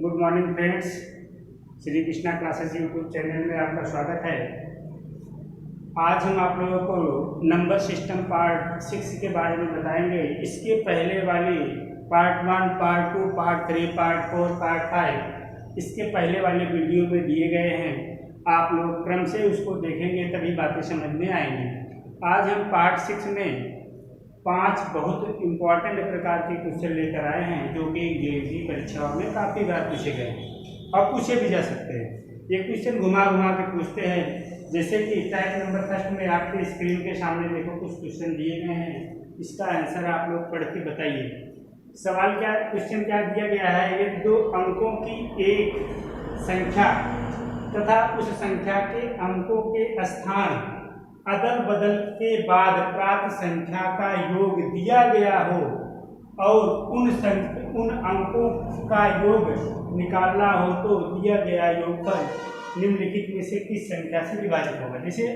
Good morning friends, Shri Krishna classes YouTube channel में आपका स्वागत है। आज हम आप लोगों को नंबर सिस्टम पार्ट 6 के बारे में बताएंगे। इसके पहले वाली part 1, part 2, part 3, part 4, part 5 इसके पहले वाले वीडियो में दिए गए हैं। आप लोग क्रम से उसको देखेंगे तभी बातें समझ में आएंगी। आज हम पार्ट 6 में 5 बहुत इम्पॉर्टेंट प्रकार के क्वेश्चन लेकर आए हैं जो कि अंग्रेजी परीक्षाओं में काफ़ी बार पूछे गए हैं और पूछे भी जा सकते हैं। ये क्वेश्चन घुमा घुमा के पूछते हैं, जैसे कि टाइप नंबर फर्स्ट में आपके स्क्रीन के सामने देखो कुछ क्वेश्चन दिए गए हैं। इसका आंसर आप लोग पढ़ के बताइए। सवाल क्या, क्वेश्चन क्या दिया गया है? ये 2 अंकों की एक संख्या तथा उस संख्या के अंकों के स्थान अदल बदल के बाद प्राप्त संख्या का योग दिया गया हो और उन अंकों का योग निकालना हो तो दिया गया योगफल निम्नलिखित में से किस संख्या से विभाजित होगा। जैसे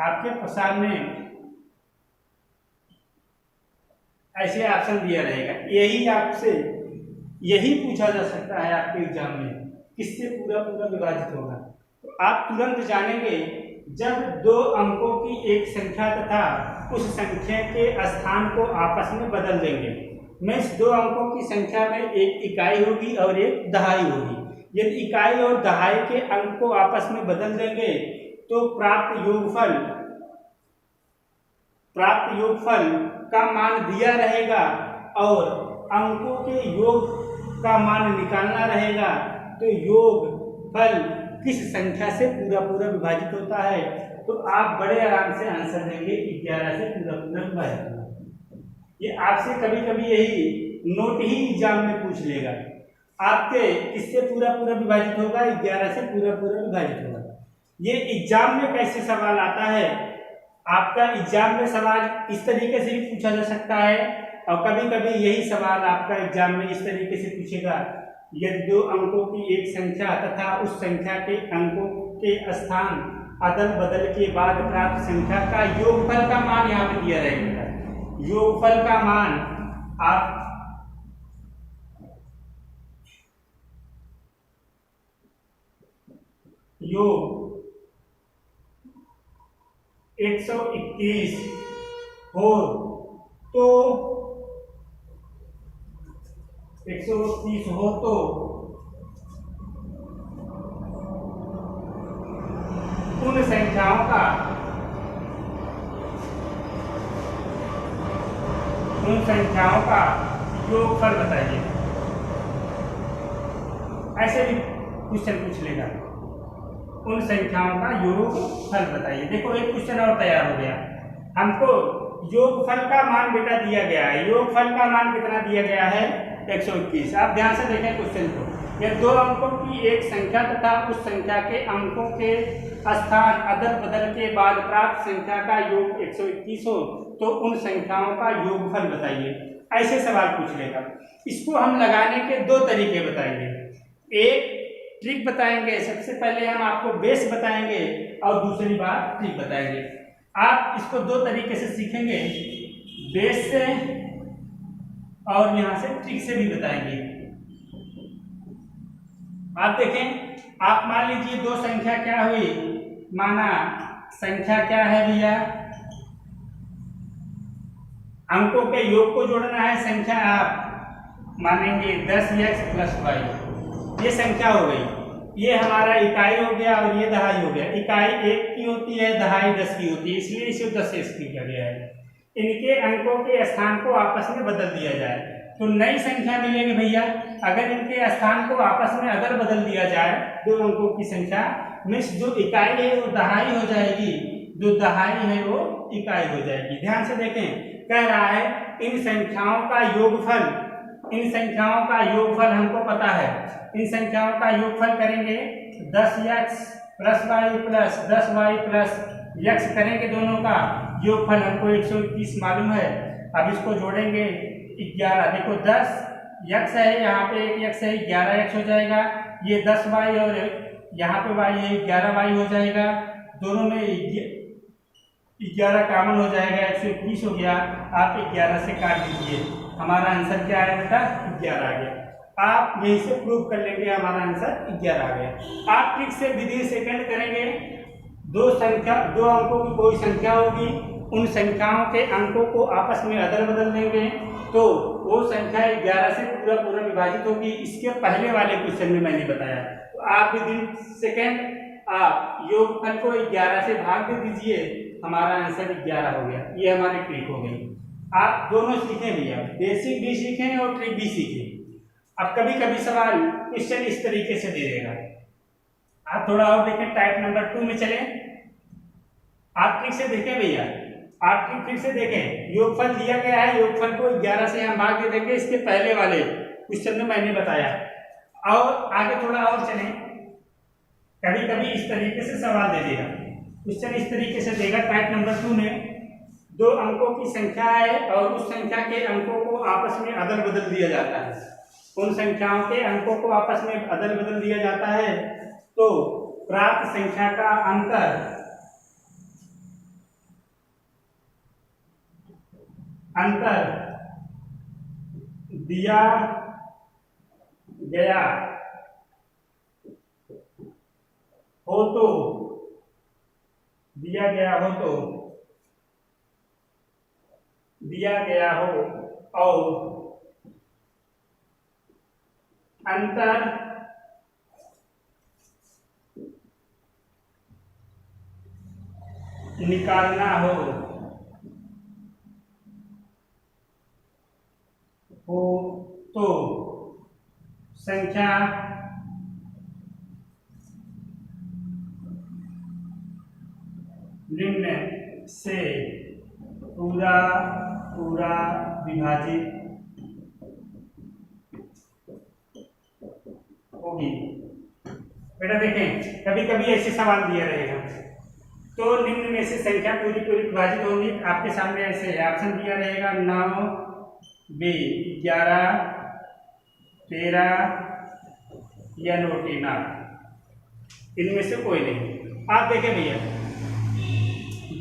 आपके सामने ऐसे ऑप्शन दिया रहेगा, यही पूछा जा सकता है आपके एग्जाम में, किससे पूरा विभाजित होगा। तो आप तुरंत जानेंगे जब 2 अंकों की एक संख्या तथा उस संख्या के स्थान को आपस में बदल देंगे। मैं इस 2 अंकों की संख्या में एक इकाई होगी और एक दहाई होगी। यदि इकाई और दहाई के अंक को आपस में बदल देंगे तो प्राप्त योगफल का मान दिया रहेगा और अंकों के योग का मान निकालना रहेगा। तो योगफल किस संख्या से पूरा विभाजित होता है? तो आप बड़े आराम से आंसर देंगे 11 से पूरा विभाजित होगा। ये आपसे कभी कभी यही नोट ही एग्जाम में पूछ लेगा, आपके किससे पूरा विभाजित होगा? 11 से पूरा विभाजित होगा। ये एग्जाम में कैसे सवाल आता है? आपका एग्जाम में सवाल इस तरीके से भी पूछा जा सकता है और कभी कभी यही सवाल आपका एग्जाम में इस तरीके से पूछेगा, यदि 2 अंकों की एक संख्या तथा उस संख्या के अंकों के स्थान अदल बदल के बाद प्राप्त संख्या का योगफल का मान यहाँ पे दिया रहेगा। योगफल का मान आप योग 121 हो तो 130 हो तो उन संख्याओं का योगफल बताइए। ऐसे भी क्वेश्चन पूछ लेगा, उन संख्याओं का योगफल बताइए। देखो एक क्वेश्चन और तैयार हो गया। हमको योगफल का मान बेटा दिया गया है। योगफल का मान कितना दिया गया है? 121। आप ध्यान से देखें क्वेश्चन को। यह 2 अंकों की एक संख्या तथा उस संख्या के अंकों के स्थान अदल बदल के बाद प्राप्त संख्या का योग 121 हो तो उन संख्याओं का योगफल बताइए। ऐसे सवाल पूछ लेगा। इसको हम लगाने के 2 तरीके बताएंगे। एक ट्रिक बताएंगे, सबसे पहले हम आपको बेस बताएंगे और दूसरी बार ट्रिक बताएंगे। आप इसको 2 तरीके से सीखेंगे, बेस से और यहाँ से ट्रिक से भी बताएंगे। आप देखें, आप मान लीजिए 2 संख्या क्या हुई, माना संख्या क्या है भैया, अंकों के योग को जोड़ना है। संख्या आप मानेंगे 10x + y, ये संख्या हो गई। ये हमारा इकाई हो गया और ये दहाई हो गया। इकाई 1 की होती है, दहाई 10 की होती है, इसलिए इसे 10 से किया गया है। इनके अंकों के स्थान को आपस में बदल दिया जाए तो नई संख्या मिलेगी भैया। अगर इनके स्थान को आपस में अदल बदल दिया जाए 2 अंकों की संख्या में, जो इकाई है वो दहाई हो जाएगी, जो दहाई है वो इकाई हो जाएगी। ध्यान से देखें, कह रहा है इन संख्याओं का योगफल हमको पता है। इन संख्याओं का योगफल करेंगे 10x + y + 10y + x करेंगे, दोनों का योगफल हमको 121 मालूम है। अब इसको जोड़ेंगे 11। देखो 10x है, यहाँ पे एक x है, 11x हो जाएगा। ये 10y और यहाँ पे y है, 11y हो जाएगा। दोनों में 11 कॉमन हो जाएगा, 121 हो गया। आप 11 से काट दीजिए, हमारा आंसर क्या है बेटा? 11 आ गया। आप यहीं से प्रूव कर लेंगे, हमारा आंसर 11 आ गया। आप ट्रिक से विधि सेकंड करेंगे, दो अंकों की कोई संख्या होगी, उन संख्याओं के अंकों को आपस में अदल बदल देंगे तो वो संख्या 11 से पूरा पूरा विभाजित होगी। इसके पहले वाले क्वेश्चन में मैंने बताया। तो आप विधि सेकंड आप योगफल को 11 से भाग दे दीजिए, हमारा आंसर 11 हो गया। ये हमारी ट्रिक हो गई। आप दोनों सीखें भैया, बेसिक भी सीखें और ट्रिक भी सीखें। अब कभी कभी सवाल क्वेश्चन इस तरीके से दे देगा। आप थोड़ा और देखें, टाइप नंबर 2 में चले। आप ट्रिक से देखें भैया, आप ट्रिक से देखें, योगफल दिया गया है, योगफल को 11 से हम भाग दे देंगे। इसके पहले वाले क्वेश्चन में मैंने बताया। और आगे थोड़ा और चलें, कभी कभी इस तरीके से सवाल दे देगा। क्वेश्चन इस तरीके से देगा, टाइप नंबर 2 में दो अंकों की संख्या है और उस संख्या के अंकों को आपस में अदल बदल दिया जाता है। उन संख्याओं के अंकों को आपस में अदल बदल दिया जाता है तो प्राप्त संख्या का अंतर दिया गया हो तो दिया गया हो और अंतर निकालना हो तो संख्या निम्न से पूरा विभाजित होगी। बेटा देखें, कभी कभी ऐसे सवाल दिया रहेगा तो निम्न में से संख्या पूरी विभाजित होगी। आपके सामने ऐसे ऑप्शन दिया रहेगा 9, 11, 13 या नोटिना, इनमें से कोई नहीं। आप देखें भैया,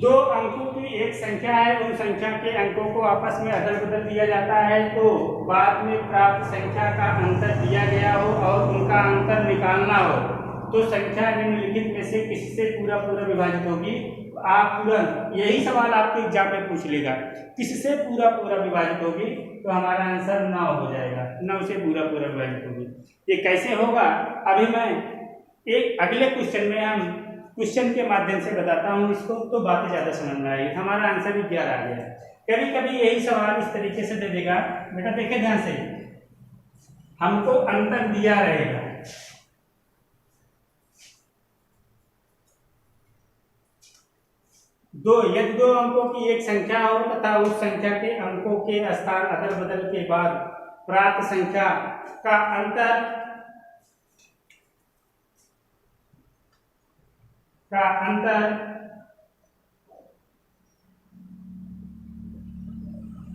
दो अंकों की एक संख्या है, उन संख्या के अंकों को आपस में अदल बदल दिया जाता है तो बाद में प्राप्त संख्या का अंतर दिया गया हो और उनका अंतर निकालना हो तो संख्या निम्नलिखित में से किससे पूरा विभाजित होगी। आप तुरंत यही सवाल आपके एग्जाम में पूछ लेगा, किससे पूरा विभाजित होगी, तो हमारा आंसर 9 हो जाएगा। 9 से पूरा विभाजित होगी। ये कैसे होगा, अभी मैं एक अगले क्वेश्चन में हम क्वेश्चन के माध्यम से बताता हूँ इसको, तो बातें ज्यादा समझ में आएगी। हमारा आंसर भी 11 आ गया। कभी कभी यही सवाल इस तरीके से दे देगा। बेटा देखे ध्यान से, हमको अंतर दिया रहेगा, यदि दो अंकों की एक संख्या हो तथा उस संख्या के अंकों के स्थान अदल बदल के बाद प्राप्त संख्या का अंतर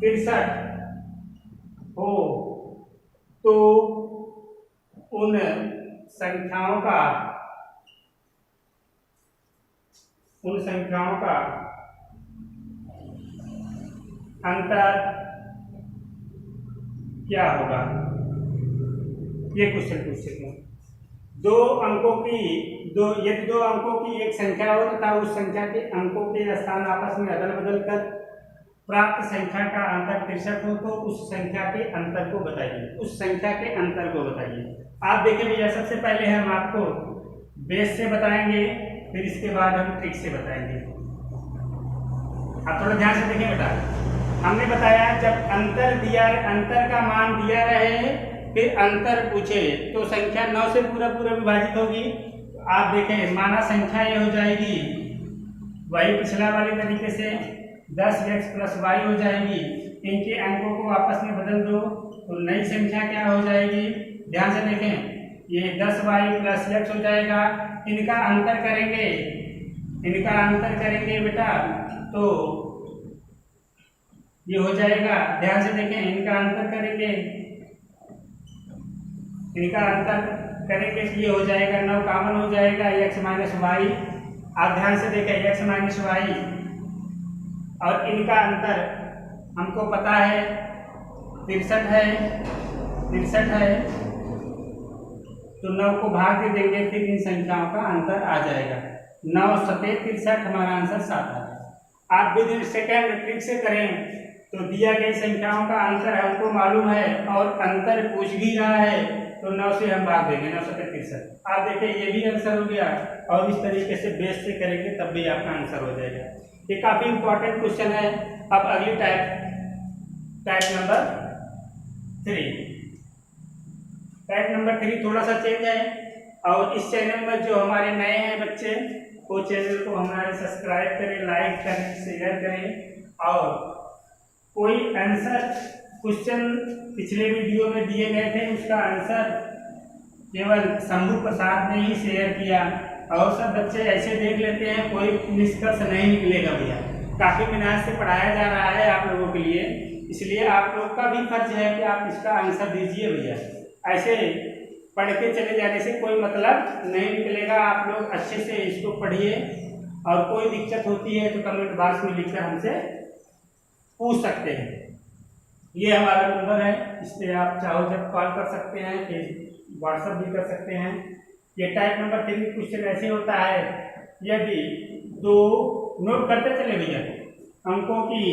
63 हो तो उन संख्याओं का अंतर क्या होगा। ये क्वेश्चन पूछ सकते हैं। यदि दो अंकों की एक संख्या हो तथा उस संख्या के अंकों के स्थान आपस में अदल बदल कर प्राप्त संख्या का अंतर 63 हो तो उस संख्या के अंतर को बताइए। आप देखें भैया, सबसे पहले हम आपको बेस से बताएंगे, फिर इसके बाद हम ट्रिक से बताएंगे। आप थोड़ा ध्यान से देखें बेटा, हमने बताया जब अंतर का मान दिया रहे फिर अंतर पूछे तो संख्या 9 से पूरा विभाजित होगी। आप देखें, माना संख्या ये हो जाएगी, वही पिछला वाले तरीके से 10x + y हो जाएगी। इनके अंकों को आपस में बदल दो तो नई संख्या क्या हो जाएगी। ध्यान से देखें, ये 10y + x हो जाएगा। इनका अंतर करेंगे बेटा तो ये हो जाएगा। ध्यान से देखें, इनका अंतर करेंगे ये हो जाएगा, 9 कॉमन हो जाएगा, x - y। आप ध्यान से देखें, x - y और इनका अंतर हमको पता है 63 है। तो 9 को भाग दे देंगे, फिर इन संख्याओं का अंतर आ जाएगा। 9 सतेर 63, हमारा आंसर 7 आ जाएगा। आप विद इन सेकेंड ट्रिक से करें तो दिया गई संख्याओं का अंतर हमको मालूम है और अंतर पूछ भी रहा है, तो 9 से हम भाग देंगे। 9 सतेर 63। आप देखिए ये भी आंसर हो गया, और इस तरीके से बेस से करेंगे तब भी आपका आंसर हो जाएगा। ये काफी इंपॉर्टेंट क्वेश्चन है। अब अगली टाइप नंबर 3। टाइप नंबर 3 थोड़ा सा चेंज है, और इस चैनल में जो हमारे नए हैं बच्चे, वो चैनल को हमारे सब्सक्राइब करें, लाइक करें, शेयर करें। और कोई आंसर क्वेश्चन पिछले वीडियो में दिए गए थे, उसका आंसर केवल शंभू प्रसाद ने ही शेयर किया, और सब बच्चे ऐसे देख लेते हैं, कोई निष्कर्ष नहीं निकलेगा भैया। काफी मेहनत से पढ़ाया जा रहा है आप लोगों के लिए, इसलिए आप लोग का भी फर्ज है कि आप इसका आंसर दीजिए भैया। ऐसे पढ़ के चले जाने से कोई मतलब नहीं निकलेगा। आप लोग अच्छे से इसको पढ़िए, और कोई दिक्कत होती है तो कमेंट बॉक्स में लिखकर हमसे पूछ सकते हैं। ये हमारा नंबर है, इस पर आप चाहो जब कॉल कर सकते हैं, फिर व्हाट्सएप भी कर सकते हैं। ये टाइप नंबर 3 क्वेश्चन ऐसे होता है, यदि दो नोट करते चले भैया, अंकों की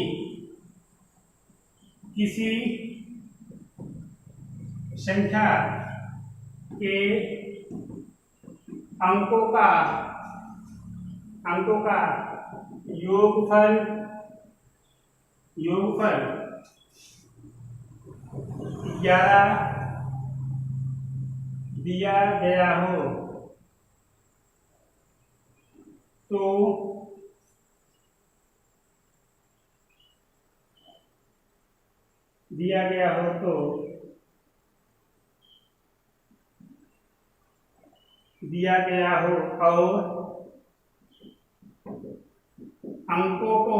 किसी संख्या के अंकों का योगफल 11 दिया गया हो, तो दिया गया हो और अंकों को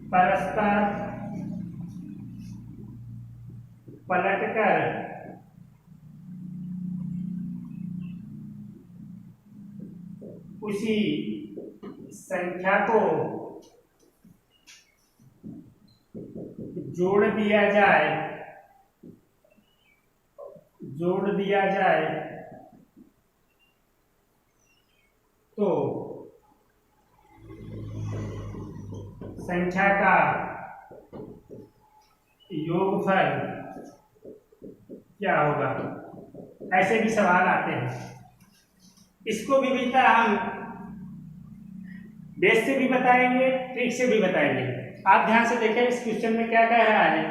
परस्पर पलटकर उसी संख्या को जोड़ दिया जाए तो संख्या का योगफल क्या होगा। ऐसे भी सवाल आते हैं। इसको भी बेटा हम बेस से भी बताएंगे, ट्रिक से भी बताएंगे। आप ध्यान से देखें इस क्वेश्चन में क्या कह रहा है।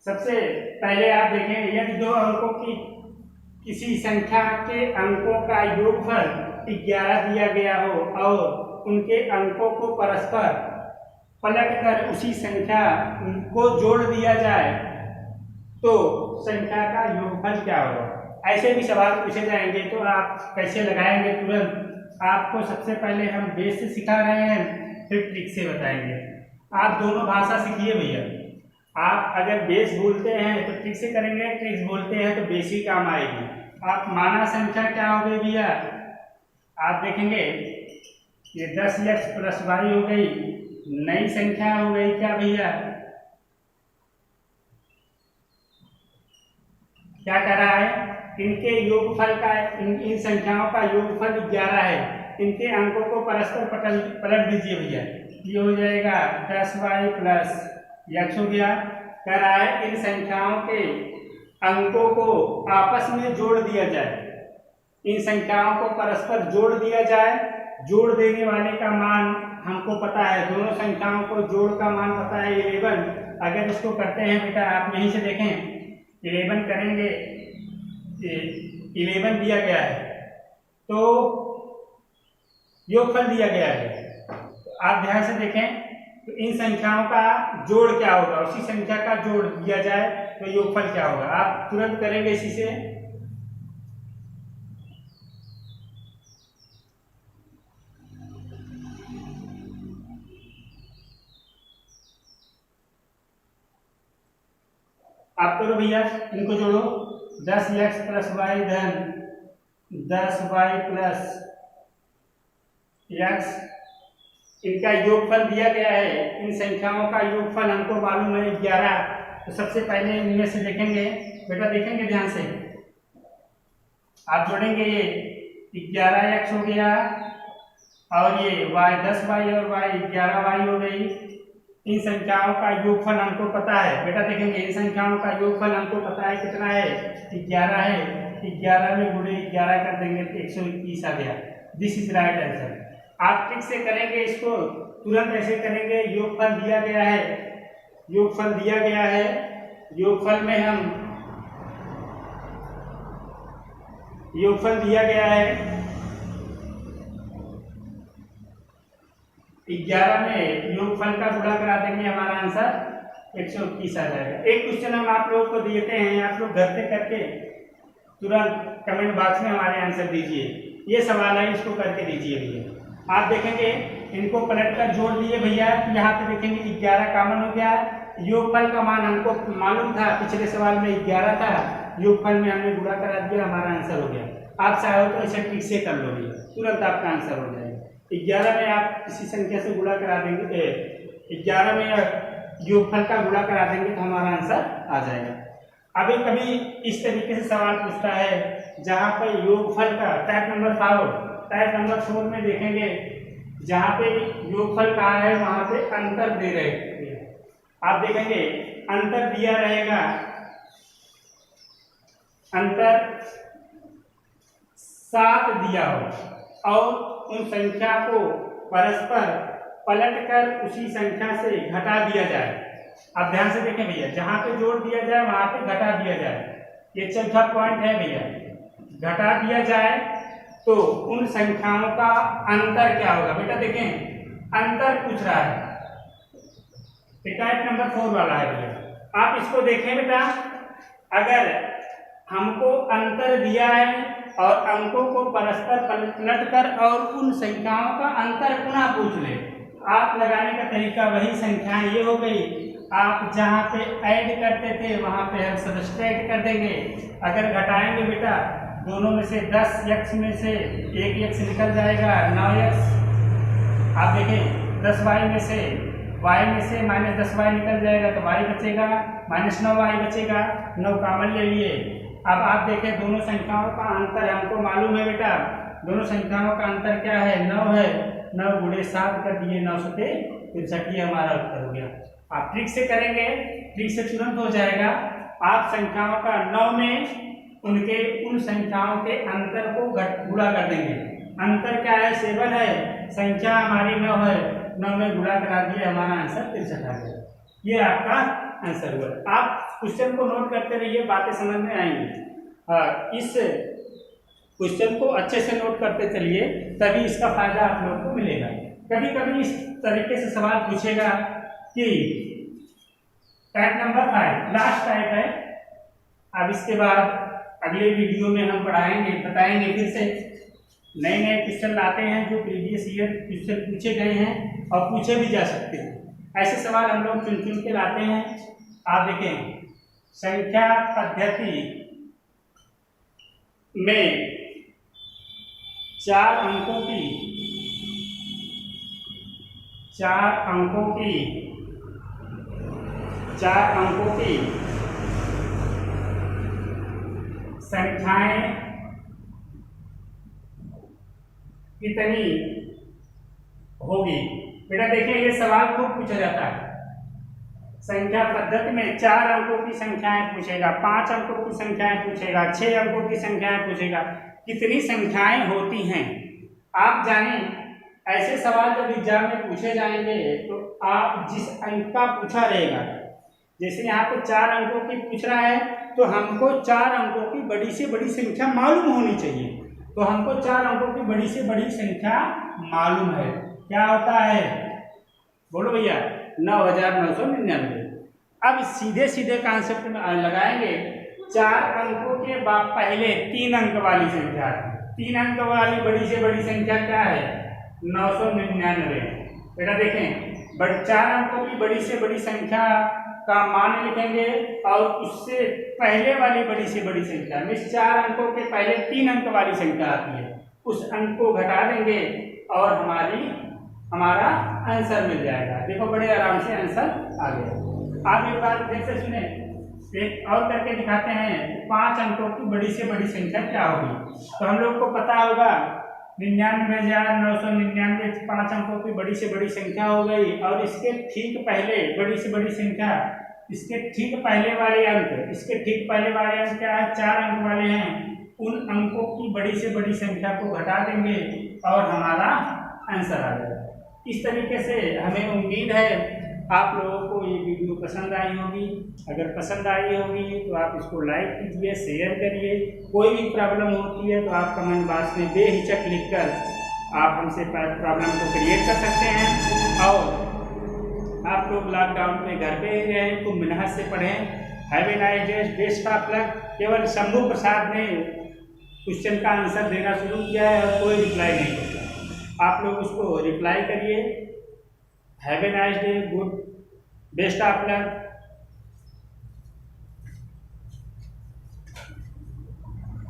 सबसे पहले आप देखें, यदि दो अंकों की किसी संख्या के अंकों का योगफल 11 दिया गया हो और उनके अंकों को परस्पर पलटकर उसी संख्या को जोड़ दिया जाए तो संख्या का योगफल क्या होगा। ऐसे भी सवाल पूछे जाएंगे, तो आप कैसे लगाएंगे तुरंत। आपको सबसे पहले हम बेस से सिखा रहे हैं, फिर ट्रिक से बताएंगे। आप दोनों भाषा सीखिए भैया। आप अगर बेस बोलते हैं तो ट्रिक से करेंगे, ट्रिक्स बोलते हैं तो बेस ही काम आएगी। आप माना संख्या क्या हो गई भैया, आप देखेंगे ये 10x + y हो गई, नई संख्या हो गई क्या भैया। क्या कर रहा है, इनके योगफल का इन संख्याओं का योगफल 11 है, इनके अंकों को परस्पर पलट दीजिए भैया। ये हो जाएगा 10y + x हो गया। कह रहा है इन संख्याओं के अंकों को आपस में जोड़ दिया जाए, इन संख्याओं को परस्पर जोड़ दिया जाए। जोड़ देने वाले का मान हमको पता है, दोनों संख्याओं को जोड़ का मान पता है 11। अगर इसको करते हैं बेटा, आप यहीं से देखें 11 करेंगे, 11 दिया गया है तो योगफल दिया गया है। तो आप ध्यान से देखें, तो इन संख्याओं का जोड़ क्या होगा, उसी संख्या का जोड़ दिया जाए तो योगफल क्या होगा। आप तुरंत करेंगे इसी से। आप करो भैया, इनको जोड़ो। 10x + y धन 10y + x, इनका योगफल दिया गया है। इन संख्याओं का योगफल हमको मालूम है 11। तो सबसे पहले इनमें से देखेंगे बेटा, देखेंगे ध्यान से, आप जोड़ेंगे ये 11x हो गया और ये y 10y और y 11y हो गई। इन संख्याओं का योगफल हमको पता है बेटा, देखेंगे इन संख्याओं का योगफल हमको पता है कितना है, 11 है। 11 में गुणे 11 कर देंगे तो 121 आ गया। This is right answer. आप ट्रिक से करेंगे इसको, तुरंत ऐसे करेंगे। योगफल दिया गया है, योगफल दिया गया है, योगफल में हम योगफल दिया गया है 11 में योगफल का गुणा करा देंगे, हमारा आंसर 121 आ जाएगा। एक क्वेश्चन हम आप लोगों को देते हैं, आप लोग घर पे करके तुरंत कमेंट बॉक्स में हमारे आंसर दीजिए। ये सवाल है, इसको करके दीजिए भैया। आप देखेंगे इनको पलट कर जोड़ दिए भैया, यहाँ पे देखेंगे 11 कॉमन हो गया। योगफल का मान हमको मालूम था, पिछले सवाल में 11 था, योगफल में हमने गुणा करा दिया, हमारा आंसर हो गया। आप चाहो तो ऐसे ट्रिक से कर लो भैया, तुरंत आपका आंसर हो जाएगा। 11 में आप किसी संख्या से गुणा करा देंगे, 11 में योगफल का गुणा करा देंगे तो हमारा आंसर आ जाएगा। अभी कभी इस तरीके से सवाल पूछता है जहाँ पर योगफल का टाइप नंबर 4 में देखेंगे, जहाँ पे योगफल कहा है वहां पे अंतर दे रहे हैं। आप देखेंगे अंतर दिया रहेगा, अंतर 7 दिया हो और उन संख्या को परस्पर पलटकर उसी संख्या से घटा दिया जाए। आप ध्यान से देखें भैया, जहां पे जोड़ दिया जाए वहां पे घटा दिया जाए। ये चौथा पॉइंट है भैया, घटा दिया जाए तो उन संख्याओं का अंतर क्या होगा। बेटा देखें अंतर पूछ रहा है, टाइप नंबर 4 वाला है भैया। आप इसको देखें बेटा, अगर हमको अंतर दिया है और अंकों को परस्पर पलट कर और उन संख्याओं का अंतर पुनः पूछ ले, आप लगाने का तरीका वही संख्याएं ये हो गई। आप जहाँ पे ऐड करते थे वहां पे हम सब्सट्रैक्ट कर देंगे। अगर घटाएंगे बेटा दोनों में से 10x में से 1x निकल जाएगा, 9x। आप देखें 10y में से माइनस 10y निकल जाएगा तो y बचेगा, माइनस 9y बचेगा, 9 कॉमन ले लिए। अब आप देखें दोनों संख्याओं का अंतर हमको मालूम है बेटा, दोनों संख्याओं का अंतर क्या है, 9 है। 9 गुणे 7 कर दिए, 9 सते 63 हमारा उत्तर हो गया। आप ट्रिक से करेंगे, ट्रिक से तुरंत हो जाएगा। आप संख्याओं का 9 में उनके उन संख्याओं के अंतर को गुणा कर देंगे। अंतर क्या है, 7 है, संख्या हमारी 9 है, 9 में गुणा करा दिए, हमारा आंसर 63 आ गया। ये आपका आंसर हुआ। आप क्वेश्चन को नोट करते रहिए, बातें समझ में आएंगी। इस क्वेश्चन को अच्छे से नोट करते चलिए, तभी इसका फायदा आप लोगों को मिलेगा। कभी कभी इस तरीके से सवाल पूछेगा कि टाइप नंबर 5 लास्ट टाइप है। अब इसके बाद अगले वीडियो में हम पढ़ाएंगे, बताएंगे, फिर से नए नए क्वेश्चन लाते हैं जो प्रीवियस ईयर क्वेश्चन पूछे गए हैं और पूछे भी जा सकते हैं। ऐसे सवाल हम लोग चुन चुन के लाते हैं। आप देखें संख्या पद्धति में 4 अंकों की संख्याएं कितनी होगी। बेटा देखिए ये सवाल खूब पूछा जाता है। संख्या पद्धति में 4 अंकों की संख्याएं पूछेगा, 5 अंकों की संख्याएं पूछेगा, 6 अंकों की संख्याएं पूछेगा, कितनी संख्याएं होती हैं। आप जाने ऐसे सवाल जब एग्जाम में पूछे जाएंगे तो आप जिस अंक का पूछा रहेगा, जैसे यहाँ पे 4 अंकों की पूछ रहा है तो हमको 4 अंकों की बड़ी से बड़ी संख्या मालूम होनी चाहिए। तो हमको 4 अंकों की बड़ी से बड़ी संख्या मालूम है, क्या होता है बोलो भैया, 9,999। अब सीधे सीधे कॉन्सेप्ट में लगाएंगे। 4 अंकों के बाद पहले 3 अंक वाली संख्या, 3 अंक वाली बड़ी से बड़ी संख्या क्या है, 999। बेटा देखें 4 अंकों की बड़ी से बड़ी संख्या का मान लिखेंगे और उससे पहले वाली बड़ी से बड़ी संख्या में 4 अंकों के पहले 3 अंक वाली संख्या आती है, उस अंक को घटा देंगे और हमारा आंसर मिल जाएगा। देखो बड़े आराम से आंसर आ गया। आप एक बार फिर से सुने, एक और करके दिखाते हैं। 5 अंकों की बड़ी से बड़ी संख्या क्या होगी? तो हम लोग को पता होगा 99,999 5 अंकों की बड़ी से बड़ी संख्या हो गई। और इसके ठीक पहले बड़ी से बड़ी संख्या, इसके ठीक पहले वाले अंक, इसके ठीक पहले वाले अंक क्या है? 4 अंक वाले हैं। उन अंकों की बड़ी से बड़ी संख्या को घटा देंगे और हमारा आंसर आ जाएगा। इस तरीके से हमें उम्मीद है आप लोगों को ये वीडियो पसंद आई होगी। अगर पसंद आई होगी तो आप इसको लाइक कीजिए, शेयर करिए। कोई भी प्रॉब्लम होती है तो आप कमेंट बॉक्स में बेहिचक लिखकर आप हमसे प्रॉब्लम को क्रिएट कर सकते हैं। और आप लोग लॉकडाउन में घर पे ही रहें, खूब मेहनत से पढ़ें। Have a nice day, best of luck. केवल शंभू प्रसाद ने क्वेश्चन का आंसर देना शुरू किया है और कोई रिप्लाई नहीं करता। आप लोग उसको रिप्लाई करिए। Have a nice day, good, best of luck.